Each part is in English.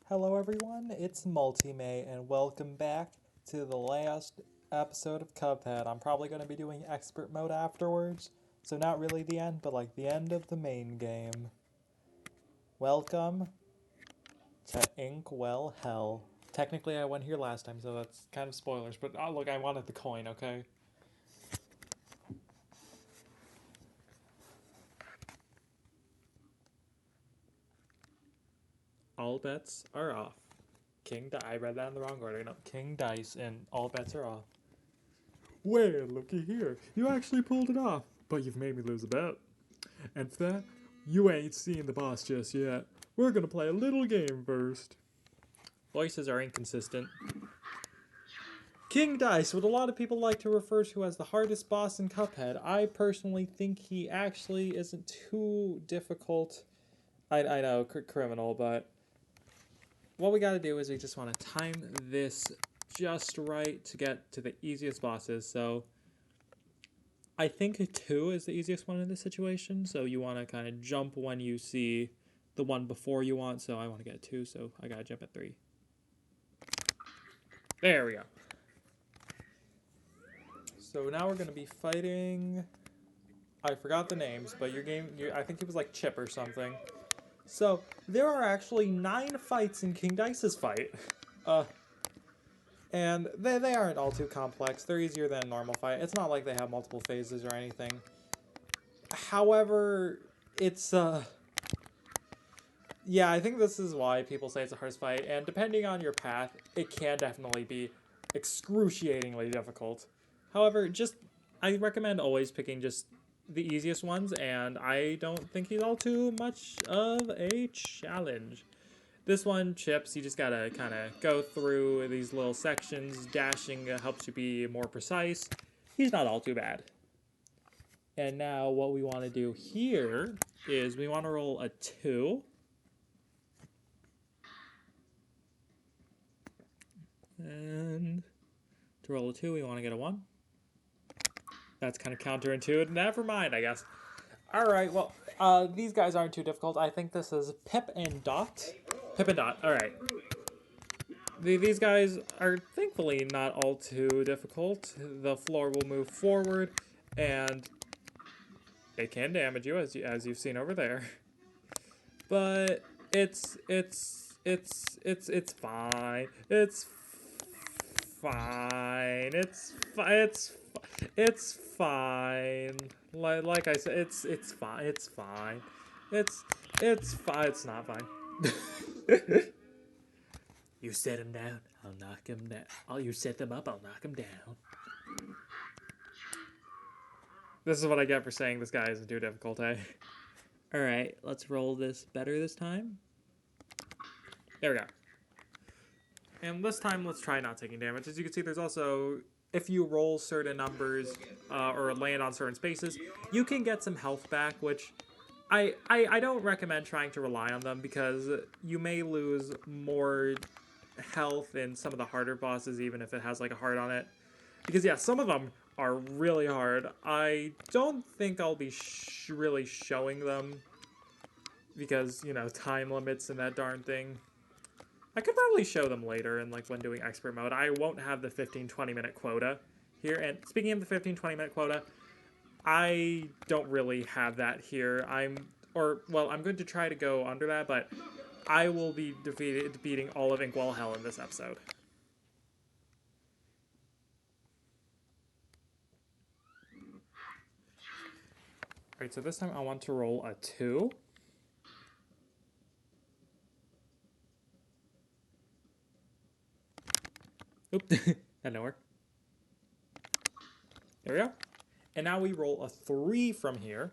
Hello everyone, it's Multi-May and welcome back to the last episode of Cuphead. I'm probably going to be doing expert mode afterwards, so not really the end, but like the end of the main game. Welcome to Inkwell Hell. Technically I went here last time, so that's kind of spoilers, but oh look, I wanted the coin, okay? All bets are off. I read that in the wrong order. No, King Dice and all bets are off. Well, looky here. You actually pulled it off, but you've made me lose a bet. And for that, you ain't seen the boss just yet. We're gonna play a little game first. Voices are inconsistent. King Dice, what a lot of people like to refer to as the hardest boss in Cuphead. I personally think he actually isn't too difficult. I know, criminal, but what we gotta do is we just want to time this just right to get to the easiest bosses. So I think 2 is the easiest one in this situation. So you want to kind of jump when you see the one before you want. So I want to get 2, so I gotta jump at 3. There we go. So now we're gonna be fighting. I forgot the names, but I think it was like Chip or something. So there are actually 9 fights in King Dice's fight. And they aren't all too complex. They're easier than a normal fight. It's not like they have multiple phases or anything. However, it's, yeah, I think this is why people say it's a hardest fight. And depending on your path, it can definitely be excruciatingly difficult. However, I recommend always picking just the easiest ones. And I don't think he's all too much of a challenge. This one, Chips, you just gotta kind of go through these little sections. Dashing helps you be more precise. He's not all too bad. And now what we want to do here is we want to roll a 2. And to roll a 2, we want to get a 1. That's kind of counterintuitive. Never mind, I guess. Alright, well, these guys aren't too difficult. I think this is Pip and Dot. Pip and Dot, alright. These guys are thankfully not all too difficult. The floor will move forward, and it can damage you, as you've seen over there. But it's fine. It's fine. It's fine. Like I said, it's fine. It's fine. It's fine. It's not fine. You set him down, I'll knock him down. Oh, you set them up, I'll knock him down. This is what I get for saying this guy isn't too difficult, eh? Alright, let's roll this better this time. There we go. And this time, let's try not taking damage. As you can see, there's also, if you roll certain numbers or land on certain spaces, you can get some health back, which I don't recommend trying to rely on them because you may lose more health in some of the harder bosses, even if it has like a heart on it. Because yeah, some of them are really hard. I don't think I'll be really showing them because, you know, time limits and that darn thing. I could probably show them later and like when doing expert mode. I won't have the 15-20 minute quota here. And speaking of the 15-20 minute quota, I don't really have that here. I'm going to try to go under that, but I will be defeating all of Inkwell Hell in this episode. Alright, so this time I want to roll a 2. Oop, that nowhere. There we go. And now we roll a 3 from here.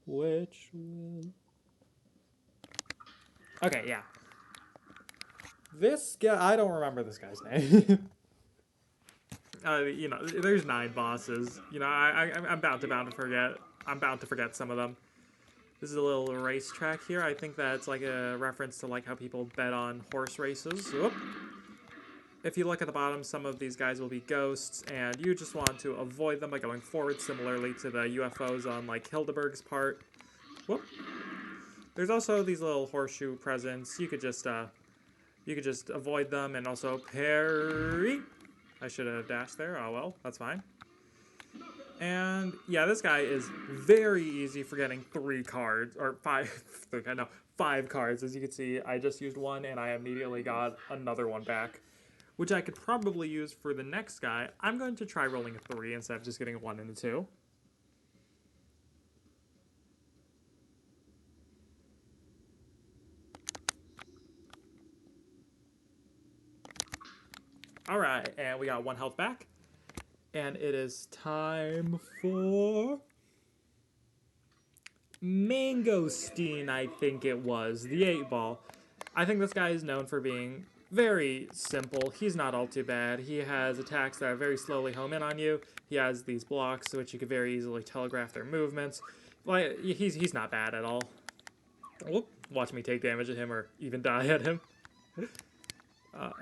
Which will... Okay, yeah. This guy, I don't remember this guy's name. You know, there's 9 bosses. You know, I'm bound to forget. I'm bound to forget some of them. This is a little racetrack here. I think that's like a reference to like how people bet on horse races. Whoop. If you look at the bottom, some of these guys will be ghosts, and you just want to avoid them by going forward, similarly to the UFOs on like Hildeberg's part. Whoop. There's also these little horseshoe presents. You could just avoid them and also parry. I should have dashed there. Oh well, that's fine. And yeah, this guy is very easy for getting 3 cards, or 5, no, 5 cards. As you can see, I just used one and I immediately got another one back, which I could probably use for the next guy. I'm going to try rolling a 3 instead of just getting a 1 and a 2. Alright, and we got 1 health back. And it is time for Mangosteen, I think it was, the 8-ball. I think this guy is known for being very simple. He's not all too bad. He has attacks that are very slowly home in on you. He has these blocks which you can very easily telegraph their movements. Like, he's not bad at all. Whoop, watch me take damage at him or even die at him.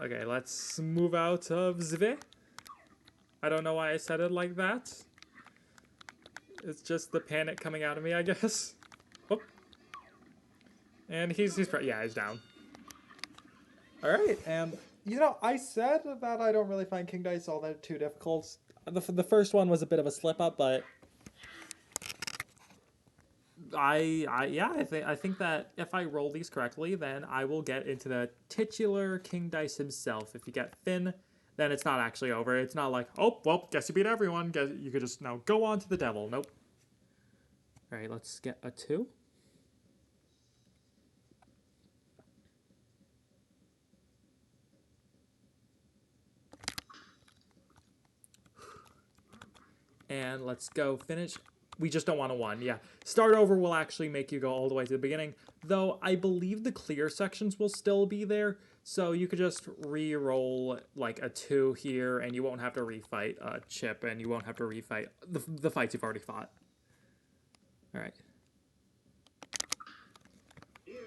Okay, let's move out of Zve. I don't know why I said it like that. It's just the panic coming out of me, I guess. Whoop. And he's down. Alright, and you know, I said that I don't really find King Dice all that too difficult. The first one was a bit of a slip up, but I think that if I roll these correctly, then I will get into the titular King Dice himself. If you get Finn, then it's not actually over. It's not like, oh, well, guess you beat everyone. Guess you could just now go on to the devil. Nope. All right, let's get a 2. And let's go finish. We just don't want a 1, yeah. Start over will actually make you go all the way to the beginning, though I believe the clear sections will still be there, so you could just re-roll like a 2 here, and you won't have to refight Chip, and you won't have to refight the fights you've already fought. Alright.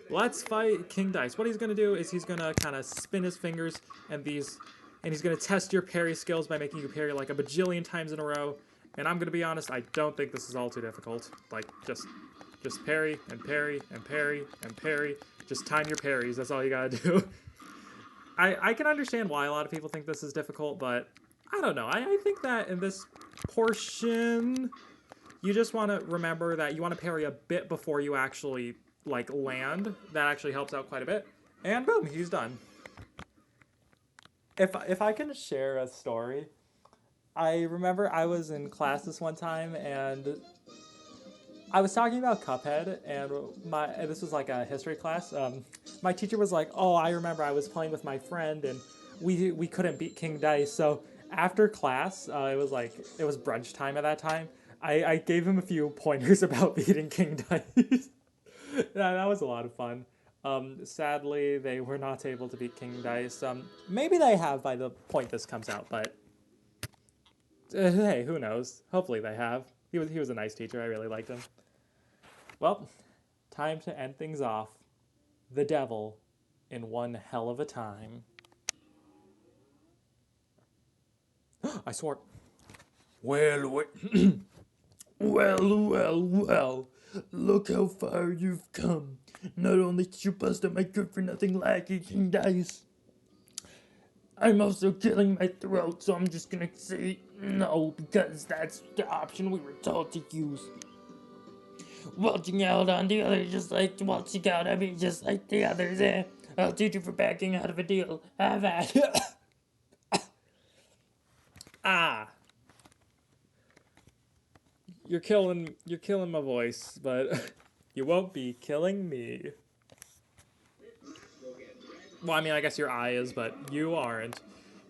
Let's fight King Dice. What he's going to do is he's going to kind of spin his fingers, and he's going to test your parry skills by making you parry like a bajillion times in a row. And I'm going to be honest, I don't think this is all too difficult. Like, just parry, and parry, and parry, and parry. Just time your parries, that's all you gotta do. I can understand why a lot of people think this is difficult, but I don't know. I think that in this portion, you just want to remember that you want to parry a bit before you actually, like, land. That actually helps out quite a bit. And boom, he's done. If I can share a story... I remember I was in class this one time, and I was talking about Cuphead, and this was like a history class. My teacher was like, "Oh, I remember I was playing with my friend, and we couldn't beat King Dice." So after class, it was brunch time at that time. I gave him a few pointers about beating King Dice. That was a lot of fun. Sadly, they were not able to beat King Dice. Maybe they have by the point this comes out, but. Hey, who knows? Hopefully they have. He was a nice teacher. I really liked him. Well, time to end things off. The devil in one hell of a time. I swore. Well, well. Look how far you've come. Not only did you bust up my good-for-nothing lackey, King Dice, I'm also killing my throat, so I'm just gonna say no, because that's the option we were told to use. Waltzing out on the others just like waltzing out on me just like the others, eh? I'll teach you for backing out of a deal. Have at. Ah. You're killing my voice, but you won't be killing me. Well, I mean, I guess your eye is, but you aren't.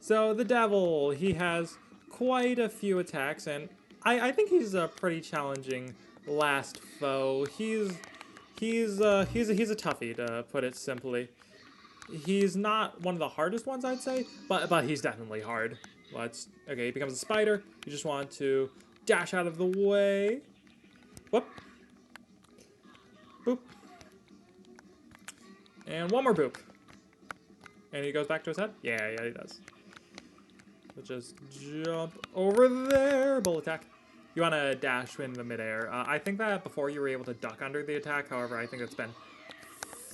So, the devil, he has quite a few attacks, and I think he's a pretty challenging last foe. He's a toughie, to put it simply. He's not one of the hardest ones, I'd say, but he's definitely hard. Okay, he becomes a spider. You just want to dash out of the way. Whoop. Boop. And one more boop. And he goes back to his head? Yeah, he does. We'll just jump over there. Bull attack. You want to dash in the midair. I think that before you were able to duck under the attack. However, I think it's been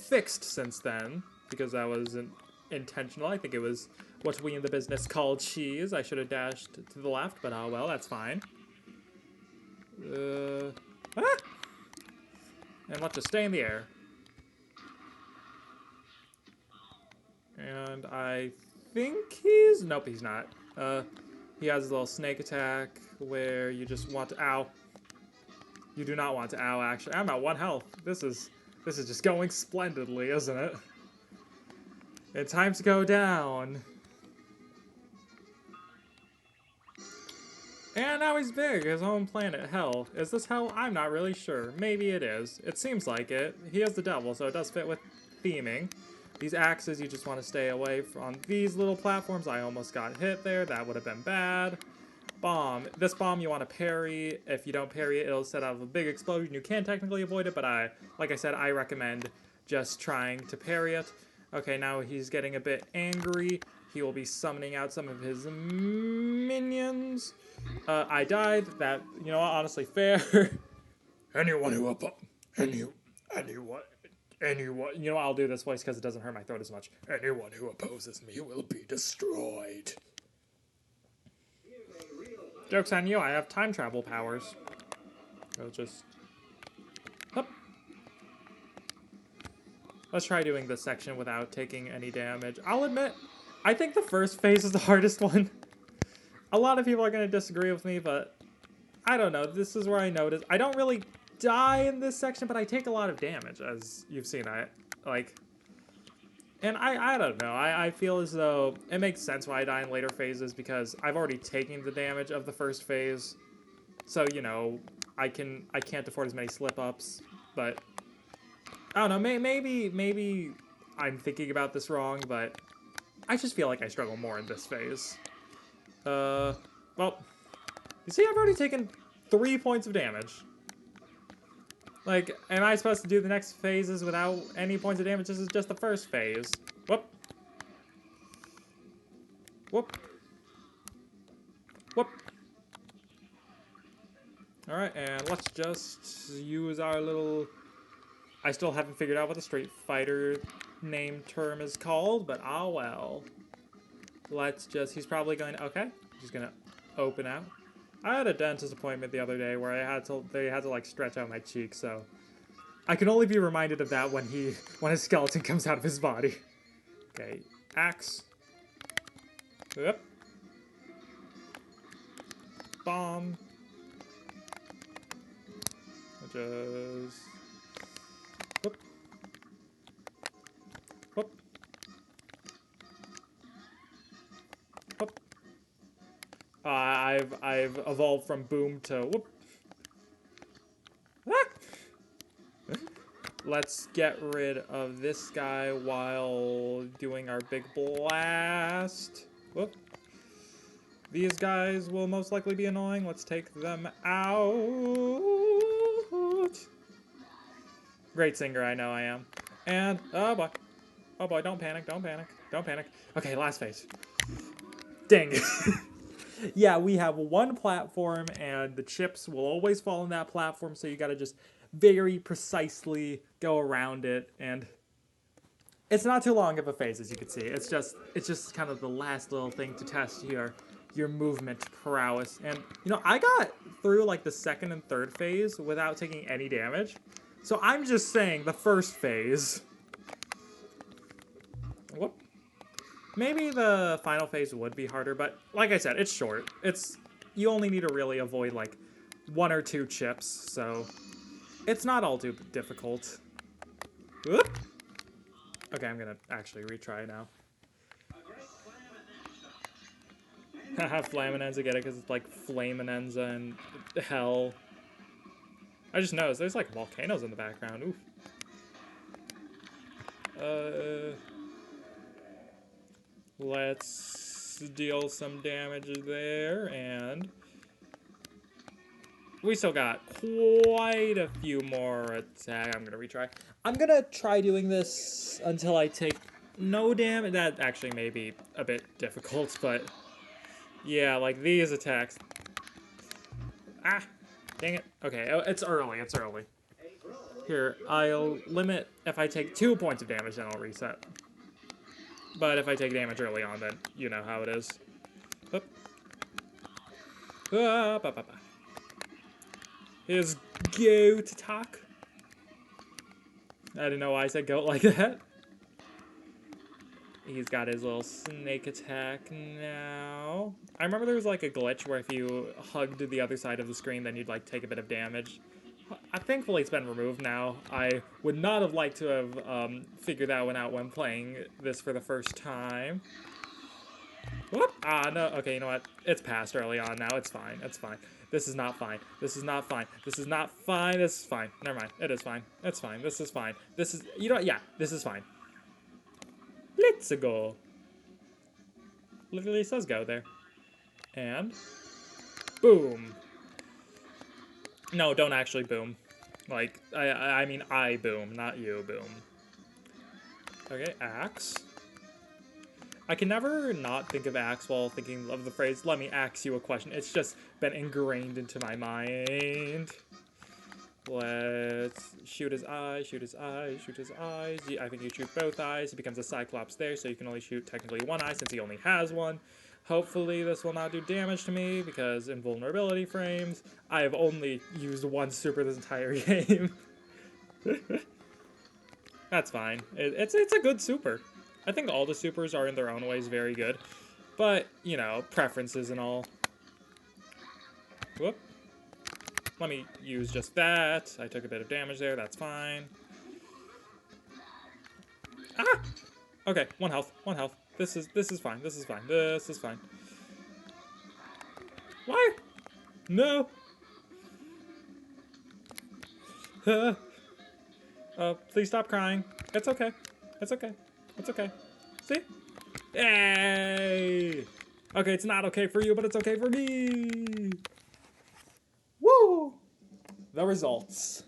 fixed since then, because that wasn't intentional. I think it was what we in the business call cheese. I should have dashed to the left, but oh well, that's fine. Ah! And let's just stay in the air. And I think he's... Nope, he's not. He has a little snake attack where you just want to... Ow. You do not want to ow, actually. I'm at 1 health. This is just going splendidly, isn't it? It's time to go down. And now he's big, his home planet, Hell. Is this Hell? I'm not really sure. Maybe it is. It seems like it. He is the devil, so it does fit with theming. These axes, you just want to stay away from these little platforms. I almost got hit there. That would have been bad. Bomb. This bomb you want to parry. If you don't parry it, it'll set off a big explosion. You can technically avoid it, but like I said, I recommend just trying to parry it. Okay, now he's getting a bit angry. He will be summoning out some of his minions. I died. That, you know, honestly fair. Anyone, you know, I'll do this voice because it doesn't hurt my throat as much. Anyone who opposes me will be destroyed. Joke's on you, I have time travel powers. I'll just... Hup. Let's try doing this section without taking any damage. I'll admit, I think the first phase is the hardest one. A lot of people are going to disagree with me, but I don't know. This is where I notice. I don't really die in this section, but I take a lot of damage, as you've seen. And I don't know. I feel as though it makes sense why I die in later phases, because I've already taken the damage of the first phase. So, you know, I can't afford as many slip-ups, but I don't know. Maybe I'm thinking about this wrong, but I just feel like I struggle more in this phase. Well, you see, I've already taken 3 points of damage. Like, am I supposed to do the next phases without any points of damage? This is just the first phase. Whoop. Whoop. Whoop. Alright, and let's just use our little... I still haven't figured out what the Street Fighter name term is called, but ah well. Let's just... He's probably going to... Okay. He's going to open out. I had a dentist appointment the other day where they had to like stretch out my cheek, so I can only be reminded of that when his skeleton comes out of his body. Okay, axe. Yep. Bomb. Just whoop. Whoop. Whoop. I've evolved from boom to whoop. Ah! Let's get rid of this guy while doing our big blast. Whoop. These guys will most likely be annoying. Let's take them out. Great singer, I know I am. And, oh boy, don't panic, don't panic, don't panic. Okay, last phase. Dang. Yeah, we have one platform, and the chips will always fall on that platform, so you gotta just very precisely go around it, and it's not too long of a phase, as you can see. It's just kind of the last little thing to test your movement prowess. And, you know, I got through, like, the second and third phase without taking any damage, so I'm just saying the first phase... Whoop. Maybe the final phase would be harder, but like I said, it's short. You only need to really avoid like 1 or 2 chips, so it's not all too difficult. Whoop. Okay, I'm gonna actually retry now. Haha, Flaminenza, get it? Because it's like Flaminenza and Hell. I just noticed there's like volcanoes in the background. Oof. Let's deal some damage there, and we still got quite a few more attacks. I'm gonna retry. I'm gonna try doing this until I take no damage. That actually may be a bit difficult, but yeah, like these attacks. Ah, dang it. Okay, it's early, it's early. Here, I'll limit if I take 2 points of damage, then I'll reset. But if I take damage early on, then you know how it is. Oop. Ah, ba, ba, ba. His goat attack. I didn't know why I said goat like that. He's got his little snake attack now. I remember there was like a glitch where if you hugged the other side of the screen, then you'd like take a bit of damage. Thankfully, it's been removed now. I would not have liked to have figured that one out when playing this for the first time. Whoop! Ah, no. Okay, you know what? It's passed early on now. It's fine. It's fine. This is not fine. This is not fine. This is not fine. This is fine. Never mind. It is fine. It's fine. This is fine. This is... You know what? Yeah, this is fine. Let's go. Literally says go there. And... Boom. No, don't actually boom. Like, I mean I boom, not you boom. Okay, axe. I can never not think of axe while thinking of the phrase, let me axe you a question. It's just been ingrained into my mind. Let's shoot his eyes, shoot his eyes, shoot his eyes. I think you shoot both eyes. He becomes a Cyclops there, so you can only shoot technically one eye since he only has one. Hopefully this will not do damage to me, because invulnerability frames. I have only used one super this entire game. That's fine. It's a good super. I think all the supers are in their own ways very good. But, you know, preferences and all. Whoop. Let me use just that. I took a bit of damage there, that's fine. Ah! Okay, one health, one health. This is fine, this is fine, this is fine. Why? No! Please stop crying. It's okay. It's okay. It's okay. See? Yay! Okay, it's not okay for you, but it's okay for me! Woo! The results.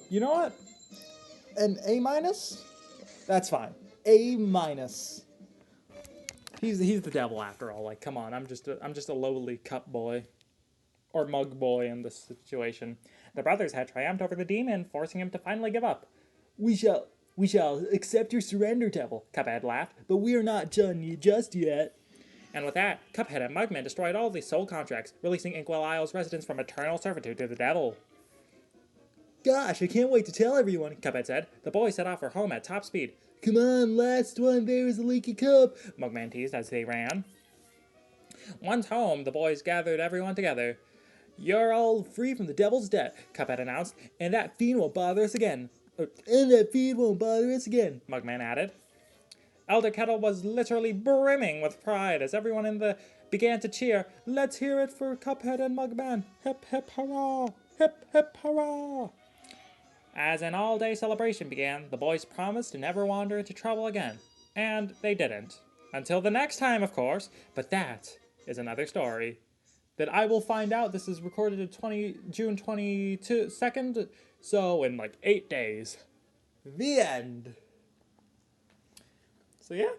You know what? An A minus? That's fine. A minus. He's the devil after all. Like, come on, I'm just a lowly cup boy. Or mug boy in this situation. The brothers had triumphed over the demon, forcing him to finally give up. We shall accept your surrender, devil, Cuphead laughed, but we are not done just yet. And with that, Cuphead and Mugman destroyed all the soul contracts, releasing Inkwell Isle's residents from eternal servitude to the devil. Gosh, I can't wait to tell everyone, Cuphead said. The boys set off for home at top speed. Come on, last one, there's a leaky cup, Mugman teased as they ran. Once home, the boys gathered everyone together. You're all free from the devil's debt, Cuphead announced, and that fiend won't bother us again. Mugman added. Elder Kettle was literally brimming with pride as everyone in the began to cheer. Let's hear it for Cuphead and Mugman. Hip hip hurrah! Hip hip hurrah! As an all-day celebration began, the boys promised to never wander into trouble again. And they didn't. Until the next time, of course, but that is another story. That I will find out. This is recorded at June 22nd, so in like 8 days. The end. So yeah,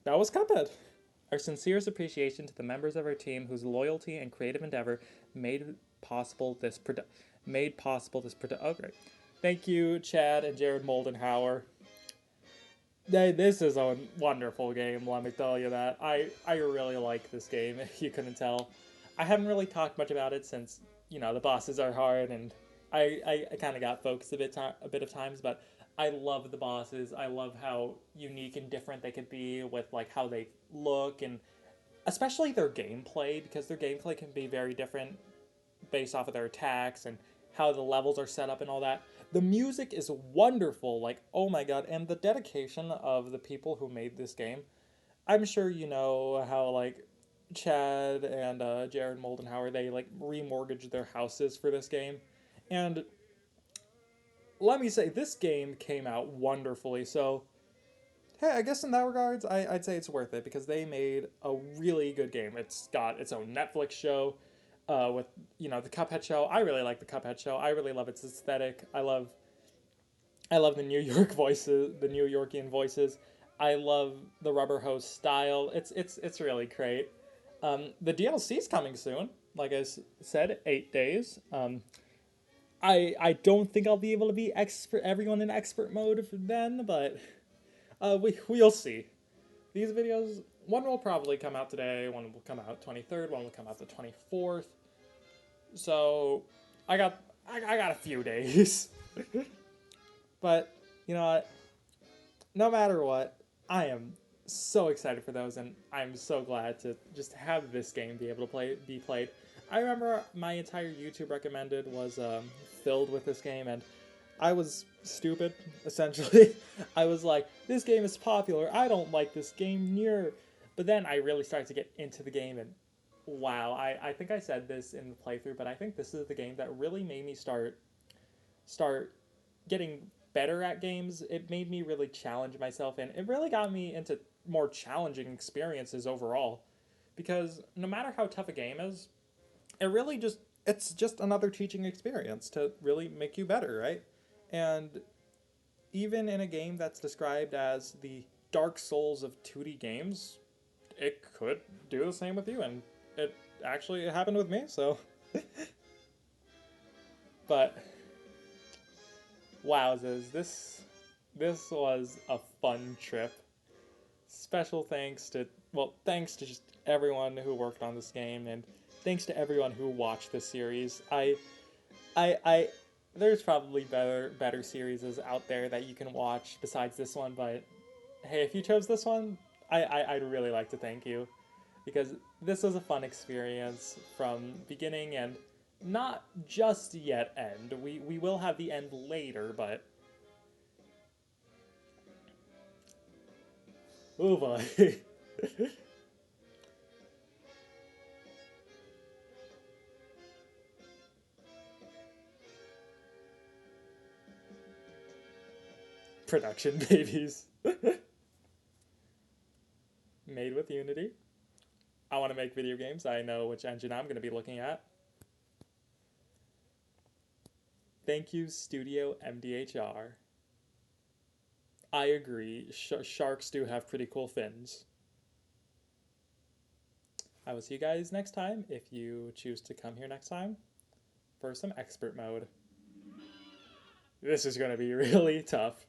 that was Cuphead. Our sincerest appreciation to the members of our team whose loyalty and creative endeavor made possible this Oh, great. Thank you, Chad and Jared Moldenhauer. This is a wonderful game, let me tell you that. I really like this game, if you couldn't tell. I haven't really talked much about it since, you know, the bosses are hard, and I kind of got focused a bit of times, but I love the bosses. I love how unique and different they could be with, like, how they look, and especially their gameplay, because their gameplay can be very different based off of their attacks and how the levels are set up and all that. The music is wonderful, like, oh my god, and the dedication of the people who made this game. I'm sure you know how, like, Chad and Jared Moldenhauer, they, like, remortgaged their houses for this game. And let me say, this game came out wonderfully, so hey, I guess in that regards, I'd say it's worth it, because they made a really good game. It's got its own Netflix show, with, you know, the Cuphead show. I really like the Cuphead show. I really love its aesthetic. I love the New York voices, the New Yorkian voices. I love the rubber hose style. It's really great. The DLC is coming soon. Like I said, 8 days. I don't think I'll be able to be expert everyone in expert mode for then, but we'll see. These videos, one will probably come out today, one will come out 23rd, one will come out the 24th. So I got a few days. But you know what? No matter what, I am so excited for those, and I'm so glad to just have this game be able to be played. I remember my entire YouTube recommended was filled with this game, and I was stupid, essentially. I was like, this game is popular, I don't like this game near. But then I really started to get into the game, and wow, I think I said this in the playthrough, but I think this is the game that really made me start getting better at games. It made me really challenge myself, and it really got me into more challenging experiences overall. Because no matter how tough a game is, it really it's just another teaching experience to really make you better, right? And even in a game that's described as the Dark Souls of 2D games, it could do the same with you, and it happened with me. So, but wowzers, this was a fun trip. Special thanks to thanks to just everyone who worked on this game, and thanks to everyone who watched this series. I there's probably better series out there that you can watch besides this one, but hey, if you chose this one, I'd really like to thank you, because this was a fun experience from beginning and not just yet end. We will have the end later, but oh boy. Production babies. Made with Unity. I want to make video games. I know which engine I'm going to be looking at. Thank you, Studio MDHR. I agree. Sharks do have pretty cool fins. I will see you guys next time if you choose to come here next time for some expert mode. This is going to be really tough.